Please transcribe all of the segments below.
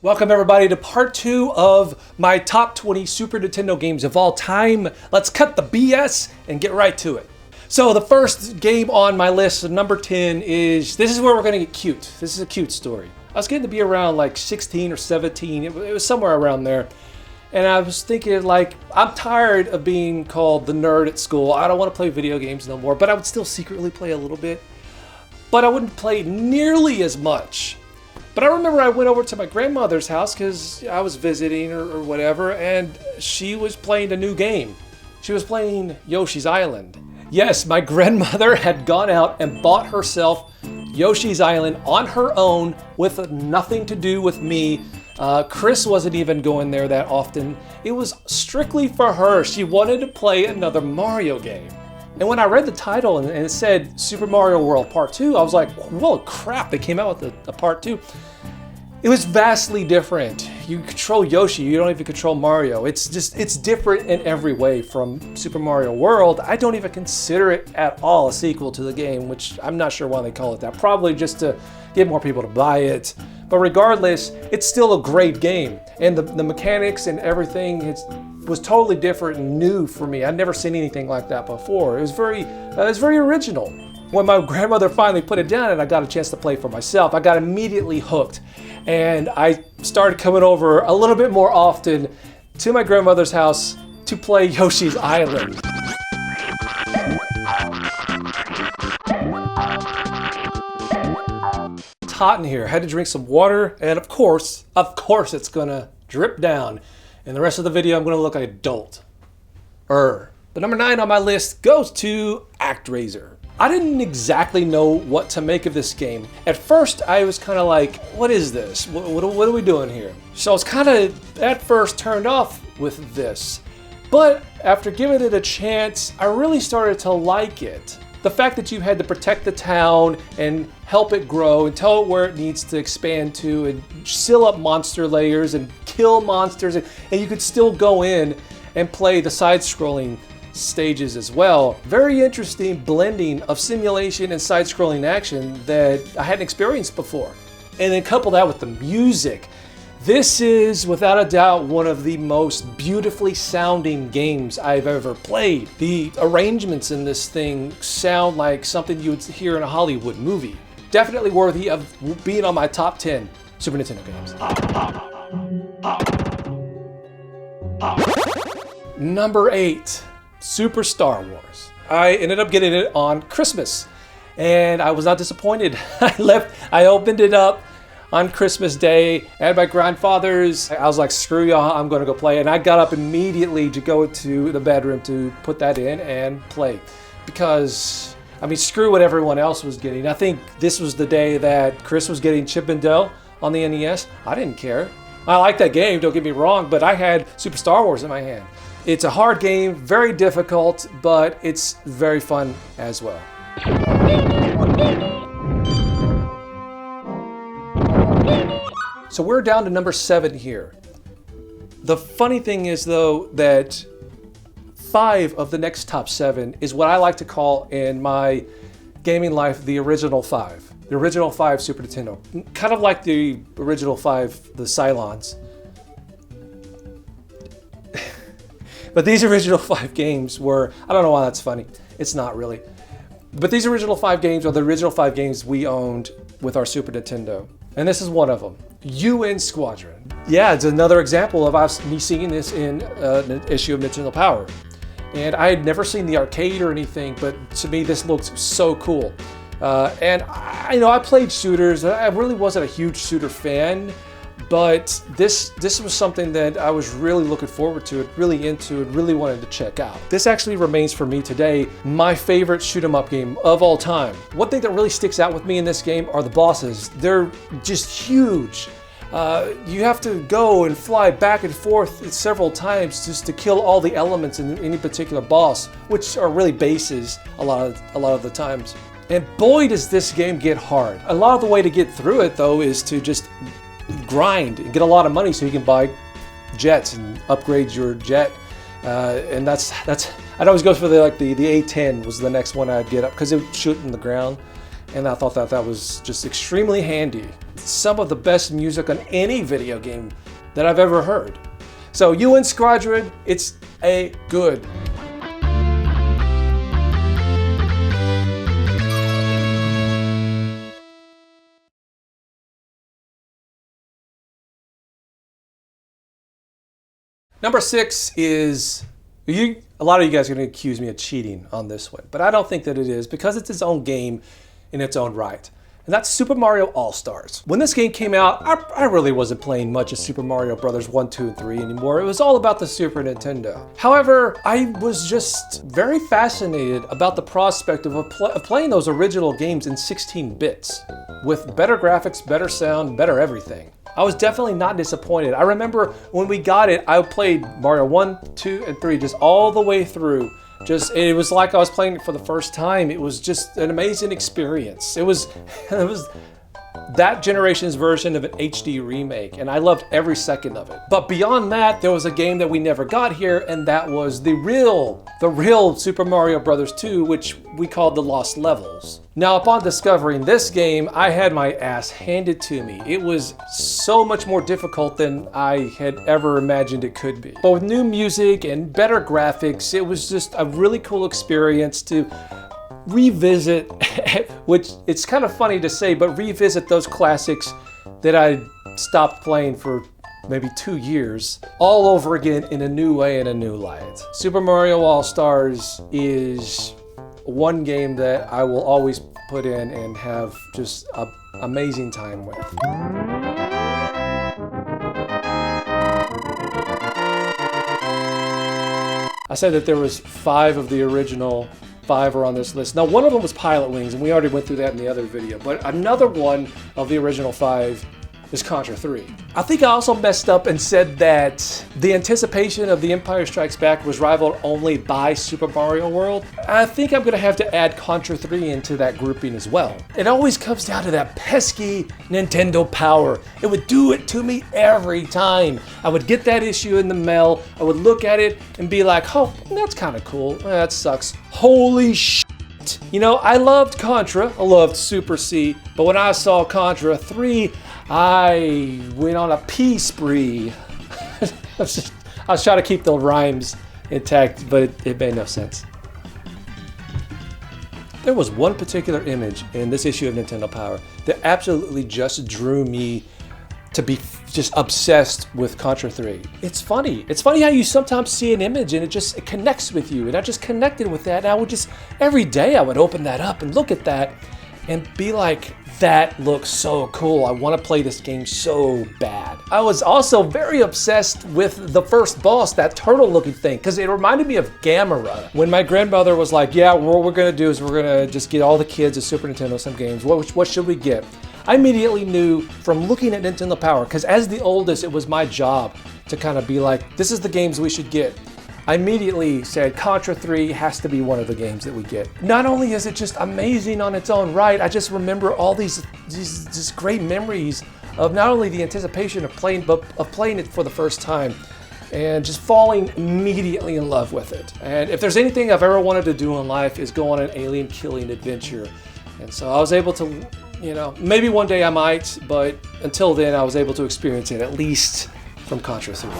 Welcome everybody to part 2 of my top 20 Super Nintendo games of all time. Let's cut the BS and get right to it. So the first game on my list, number 10, this is where we're gonna get cute. This is a cute story. I was getting to be around like 16 or 17, it was somewhere around there. And I was thinking like, I'm tired of being called the nerd at school. I don't wanna play video games no more, but I would still secretly play a little bit. But I wouldn't play nearly as much. But I remember I went over to my grandmother's house because I was visiting or whatever, and she was playing a new game. She was playing Yoshis Island. Yes, my grandmother had gone out and bought herself Yoshis Island on her own with nothing to do with me. Chris wasn't even going there that often. It was strictly for her. She wanted to play another Mario game. And when I read the title and it said Super Mario World Part 2, I was like, whoa, crap, they came out with a Part 2. It was vastly different. You control Yoshi, you don't even control Mario. It's different in every way from Super Mario World. I don't even consider it at all a sequel to the game, which I'm not sure why they call it that. Probably just to get more people to buy it. But regardless, it's still a great game. And the mechanics and everything was totally different and new for me. I'd never seen anything like that before. It was very original. When my grandmother finally put it down and I got a chance to play for myself, I got immediately hooked. And I started coming over a little bit more often to my grandmother's house to play Yoshi's Island. It's hot in here. I had to drink some water, and of course it's gonna drip down. And the rest of the video, I'm gonna look like a dolt. But number 9 on my list goes to Actraiser. I didn't exactly know what to make of this game. At first, I was kind of like, what is this? What are we doing here? So I was kind of, at first, turned off with this. But after giving it a chance, I really started to like it. The fact that you had to protect the town and help it grow and tell it where it needs to expand to and seal up monster layers and kill monsters, and you could still go in and play the side-scrolling stages as well. Very interesting blending of simulation and side-scrolling action that I hadn't experienced before. And then couple that with the music. This is without a doubt one of the most beautifully sounding games I've ever played. The arrangements in this thing sound like something you would hear in a Hollywood movie. Definitely worthy of being on my top 10 Super Nintendo games. Number 8. Super Star Wars. I ended up getting it on Christmas, and I was not disappointed. I opened it up on Christmas Day at my grandfather's. I was like, screw y'all, I'm gonna go play. And I got up immediately to go to the bedroom to put that in and play. Because, I mean, screw what everyone else was getting. I think this was the day that Chris was getting Chip and Dale on the NES. I didn't care. I like that game, don't get me wrong, but I had Super Star Wars in my hand. It's a hard game, very difficult, but it's very fun as well. So we're down to number 7 here. The funny thing is though that 5 of the next top 7 is what I like to call in my gaming life the original 5. The original 5 Super Nintendo. Kind of like the original 5, the Cylons. But these original 5 games were, I don't know why that's funny. It's not really. But these original 5 games are the original 5 games we owned with our Super Nintendo. And this is one of them. UN Squadron. Yeah, it's another example of me seeing this in an issue of Nintendo Power. And I had never seen the arcade or anything, but to me this looks so cool. And I played shooters. I really wasn't a huge shooter fan. But this was something that I was really looking forward to, really into, and really wanted to check out. This actually remains for me today my favorite shoot 'em up game of all time. One thing that really sticks out with me in this game are the bosses. They're just huge. You have to go and fly back and forth several times just to kill all the elements in any particular boss, which are really bases a lot of the times. And boy, does this game get hard. A lot of the way to get through it though is to just grind and get a lot of money so you can buy jets and upgrade your jet. And that's I'd always go for the A10 was the next one I'd get up because it would shoot in the ground. and I thought that was just extremely handy. Some of the best music on any video game that I've ever heard. So UN Squadron, it's a good. Number 6 is, a lot of you guys are going to accuse me of cheating on this one, but I don't think that it is because it's its own game in its own right. And that's Super Mario All-Stars. When this game came out, I really wasn't playing much of Super Mario Bros. 1, 2, and 3 anymore. It was all about the Super Nintendo. However, I was just very fascinated about the prospect of playing those original games in 16 bits with better graphics, better sound, better everything. I was definitely not disappointed. I remember when we got it, I played Mario 1, 2, and 3 just all the way through. It was like I was playing it for the first time. It was just an amazing experience. It was that generation's version of an HD remake, and I loved every second of it. But beyond that, there was a game that we never got here, and that was the real Super Mario Bros. 2, which we called the Lost Levels. Now, upon discovering this game, I had my ass handed to me. It was so much more difficult than I had ever imagined it could be. But with new music and better graphics, it was just a really cool experience to revisit, which it's kind of funny to say, but revisit those classics that I stopped playing for maybe 2 years all over again in a new way and a new light. Super Mario All-Stars is one game that I will always put in and have just an amazing time with. I said that there was 5 of the original 5 are on this list. Now, one of them was Pilot Wings, and we already went through that in the other video, but another one of the original 5 is Contra III. I think I also messed up and said that the anticipation of The Empire Strikes Back was rivaled only by Super Mario World. I think I'm gonna have to add Contra III into that grouping as well. It always comes down to that pesky Nintendo Power. It would do it to me every time. I would get that issue in the mail, I would look at it and be like, oh, that's kind of cool. That sucks. Holy shit. You know, I loved Contra, I loved Super C, but when I saw Contra 3, I went on a pee spree. I was trying to keep the rhymes intact, but it made no sense. There was one particular image in this issue of Nintendo Power that absolutely just drew me to be just obsessed with Contra 3. It's funny. It's funny how you sometimes see an image and it connects with you. And I just connected with that. And I would just, every day I would open that up and look at that and be like, that looks so cool. I want to play this game so bad. I was also very obsessed with the first boss, that turtle looking thing, because it reminded me of Gamera. When my grandmother was like, yeah, what we're going to do is we're going to just get all the kids at Super Nintendo some games. What should we get? I immediately knew from looking at Nintendo Power, because as the oldest, it was my job to kind of be like, this is the games we should get. I immediately said Contra 3 has to be one of the games that we get. Not only is it just amazing on its own right, I just remember all these great memories of not only the anticipation of playing, but of playing it for the first time and just falling immediately in love with it. And if there's anything I've ever wanted to do in life is go on an alien killing adventure. And so I was able to, you know, maybe one day I might, but until then I was able to experience it, at least from Contra 3.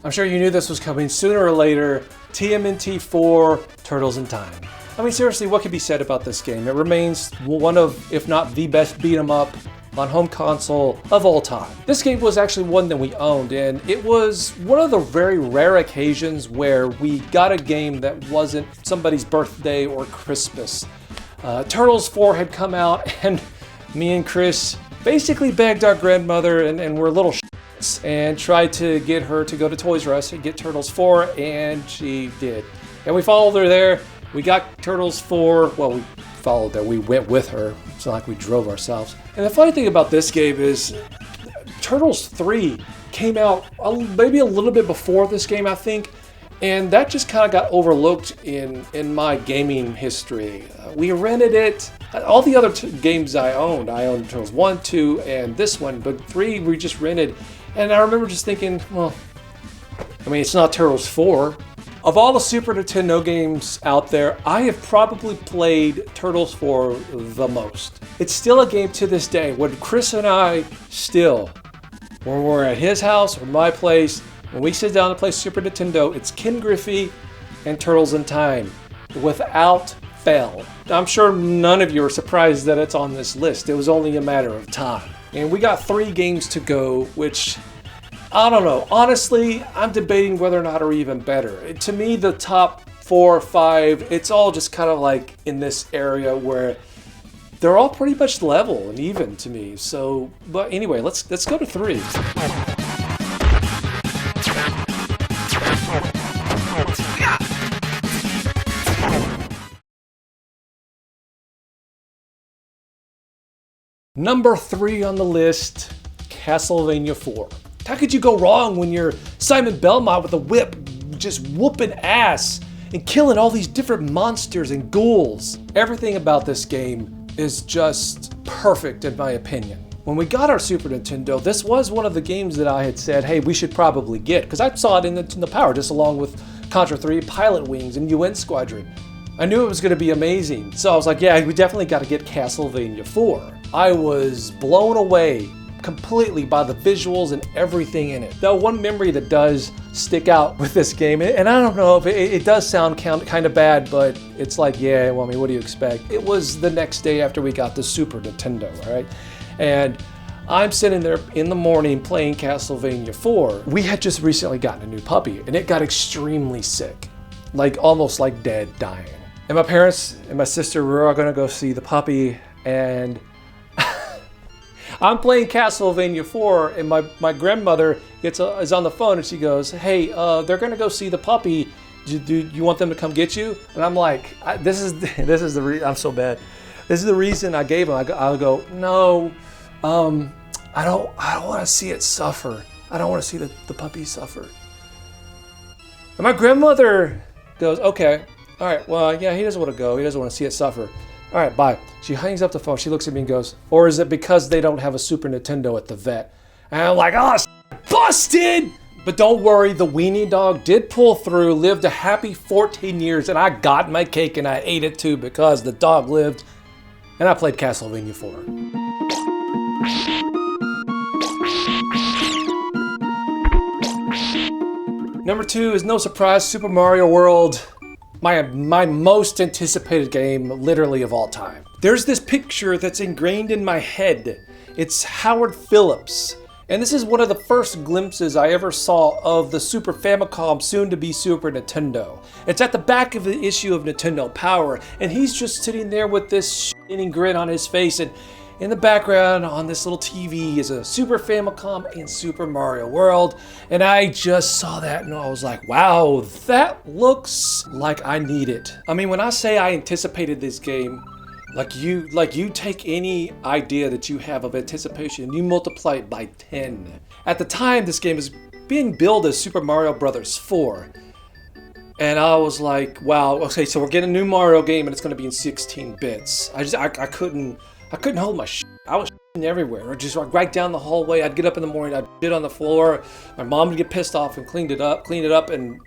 I'm sure you knew this was coming sooner or later. TMNT 4, Turtles in Time. I mean, seriously, what can be said about this game? It remains one of, if not the best beat 'em up on home console of all time. This game was actually one that we owned, and it was one of the very rare occasions where we got a game that wasn't somebody's birthday or Christmas. Turtles 4 had come out, and me and Chris basically begged our grandmother, and we're little and tried to get her to go to Toys R Us and get Turtles 4, and she did. And we followed her there. We got Turtles 4. Well, we followed her. We went with her. It's not like we drove ourselves. And the funny thing about this game is Turtles 3 came out maybe a little bit before this game, I think. And that just kind of got overlooked in my gaming history. We rented it. All the other games I owned Turtles 1, 2, and this one, but 3 we just rented. And I remember just thinking, well, I mean, it's not Turtles 4. Of all the Super Nintendo games out there, I have probably played Turtles 4 the most. It's still a game to this day. When Chris and I still, when we're at his house or my place, when we sit down to play Super Nintendo, it's Ken Griffey and Turtles in Time, without fail. I'm sure none of you are surprised that it's on this list. It was only a matter of time. And we got 3 games to go, which, I don't know. Honestly, I'm debating whether or not are even better. To me, the top 4 or 5, it's all just kind of like in this area where they're all pretty much level and even to me. So, but anyway, let's go to 3. Number 3 on the list, Castlevania 4. How could you go wrong when you're Simon Belmont with a whip just whooping ass and killing all these different monsters and ghouls? Everything about this game is just perfect in my opinion. When we got our Super Nintendo, this was one of the games that I had said, hey, we should probably get, because I saw it in the Power just along with Contra III, Pilot Wings, and UN Squadron. I knew it was going to be amazing. So I was like, yeah, we definitely got to get Castlevania 4. I was blown away completely by the visuals and everything in it. The one memory that does stick out with this game, and I don't know if it does sound kind of bad, but it's like, yeah, well, I mean, what do you expect? It was the next day after we got the Super Nintendo, right? And I'm sitting there in the morning playing Castlevania 4. We had just recently gotten a new puppy, and it got extremely sick, like almost like dead, dying. And my parents and my sister were all gonna go see the puppy, and I'm playing Castlevania 4, and my grandmother is on the phone, and she goes, hey, they're gonna go see the puppy. Do you want them to come get you? And I'm like, this is the reason. I'm so bad. This is the reason I gave him. I'll go, no, I don't want to see it suffer. I don't want to see the puppy suffer. And my grandmother goes, okay, all right, well, yeah, he doesn't want to go. He doesn't want to see it suffer. All right, bye. She hangs up the phone. She looks at me and goes, or is it because they don't have a Super Nintendo at the vet? And I'm like, oh, busted! But don't worry, the weenie dog did pull through, lived a happy 14 years, and I got my cake and I ate it too because the dog lived, and I played Castlevania 4. Number 2 is no surprise, Super Mario World. My most anticipated game, literally, of all time. There's this picture that's ingrained in my head. It's Howard Phillips. And this is one of the first glimpses I ever saw of the Super Famicom, soon to be Super Nintendo. It's at the back of the issue of Nintendo Power, and he's just sitting there with this shitting grin on his face, and in the background on this little TV is a Super Famicom and Super Mario World, and I just saw that and I was like, wow, that looks like I need it. I mean, when I say I anticipated this game, like you take any idea that you have of anticipation and you multiply it by 10. At the time, this game is being billed as Super Mario Bros. 4. And I was like, wow, okay, so we're getting a new Mario game and it's gonna be in 16 bits. I couldn't hold my shit. I was shitting everywhere. Or just right down the hallway. I'd get up in the morning, I'd shit on the floor. My mom would get pissed off and clean it up, and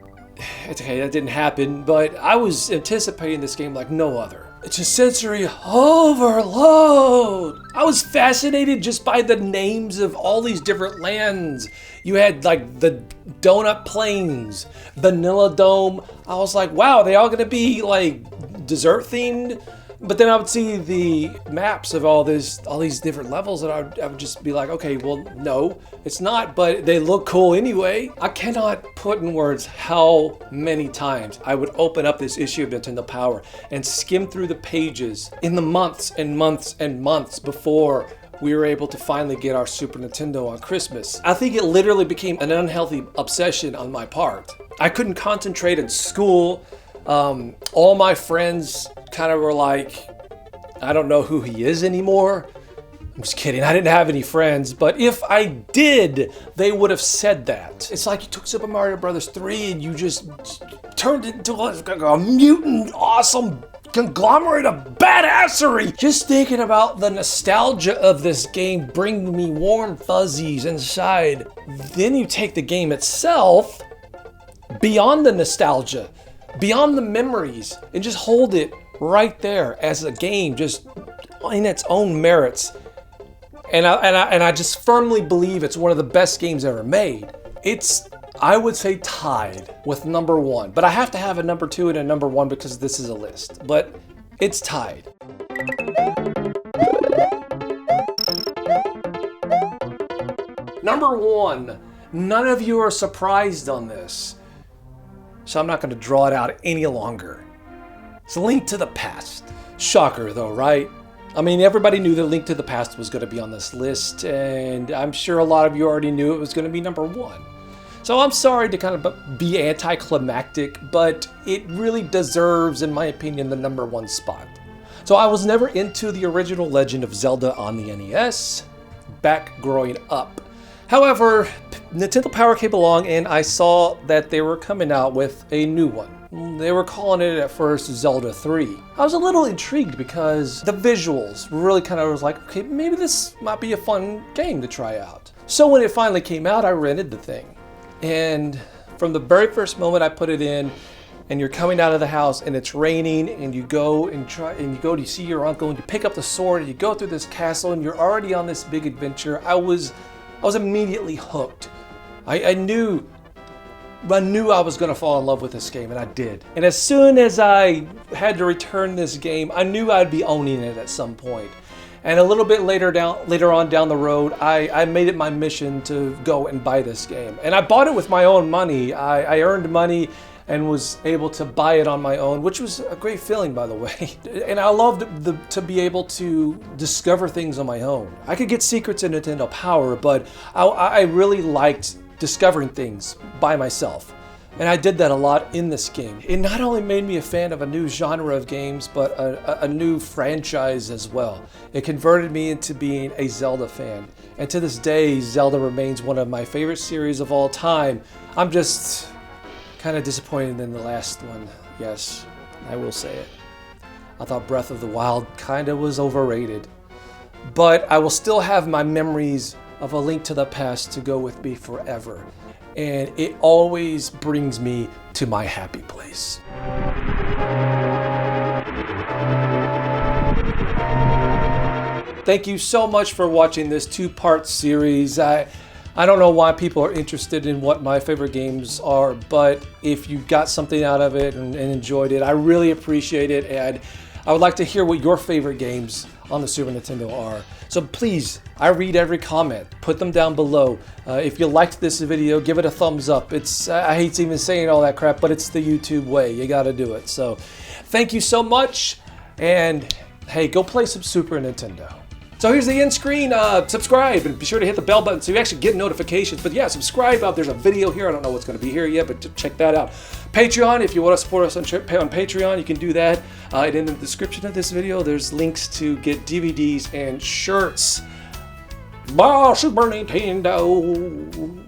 it's okay, that didn't happen. But I was anticipating this game like no other. It's a sensory overload. I was fascinated just by the names of all these different lands. You had like the Donut Plains, Vanilla Dome. I was like, wow, they all gonna be like dessert themed? But then I would see the maps of all these different levels, and I would just be like, okay, well, no, it's not, but they look cool anyway. I cannot put in words how many times I would open up this issue of Nintendo Power and skim through the pages in the months and months and months before we were able to finally get our Super Nintendo on Christmas. I think it literally became an unhealthy obsession on my part. I couldn't concentrate in school. All my friends kind of were like, I don't know who he is anymore. I'm just kidding, I didn't have any friends, but if I did, they would have said that. It's like you took Super Mario Bros. 3 and you just turned it into a mutant, awesome conglomerate of badassery. Just thinking about the nostalgia of this game bringing me warm fuzzies inside. Then you take the game itself, beyond the nostalgia, beyond the memories, and just hold it right there as a game, just in its own merits. And I just firmly believe it's one of the best games ever made. It's, I would say, tied with number 1, but I have to have a number 2 and a number 1 because this is a list, but it's tied. Number 1, none of you are surprised on this, so I'm not going to draw it out any longer. It's Link to the Past. Shocker though, right? I mean, everybody knew that Link to the Past was going to be on this list, and I'm sure a lot of you already knew it was going to be number 1. So I'm sorry to kind of be anticlimactic, but it really deserves, in my opinion, the number 1 spot. So I was never into the original Legend of Zelda on the NES back growing up. However, Nintendo Power came along and I saw that they were coming out with a new one. They were calling it at first Zelda 3. I was a little intrigued because the visuals really kind of was like, okay, maybe this might be a fun game to try out. So when it finally came out, I rented the thing. And from the very first moment I put it in, and you're coming out of the house and it's raining, and you go and you see your uncle and you pick up the sword and you go through this castle and you're already on this big adventure, I was immediately hooked. I knew I was going to fall in love with this game, and I did. And as soon as I had to return this game, I knew I'd be owning it at some point. And a little bit later on down the road, I made it my mission to go and buy this game. And I bought it with my own money. I earned money and was able to buy it on my own, which was a great feeling, by the way. And I loved to be able to discover things on my own. I could get secrets in Nintendo Power, but I really liked discovering things by myself. And I did that a lot in this game. It not only made me a fan of a new genre of games, but a new franchise as well. It converted me into being a Zelda fan. And to this day, Zelda remains one of my favorite series of all time. I'm just kind of disappointed in the last one. Yes, I will say it. I thought Breath of the Wild kind of was overrated. But I will still have my memories of A Link to the Past to go with me forever. And it always brings me to my happy place. Thank you so much for watching this 2-part series. I don't know why people are interested in what my favorite games are, but if you got something out of it and enjoyed it, I really appreciate it. And I would like to hear what your favorite games on the Super Nintendo are. So please, I read every comment. Put them down below. If you liked this video, give it a thumbs up. I hate even saying all that crap, but it's the YouTube way. You gotta do it. So thank you so much. And hey, go play some Super Nintendo. So here's the end screen. Subscribe and be sure to hit the bell button so you actually get notifications. But yeah, subscribe. There's a video here. I don't know what's going to be here yet, but check that out. Patreon, if you want to support us on Patreon, you can do that. And in the description of this video, there's links to get DVDs and shirts. Bye, Super Nintendo.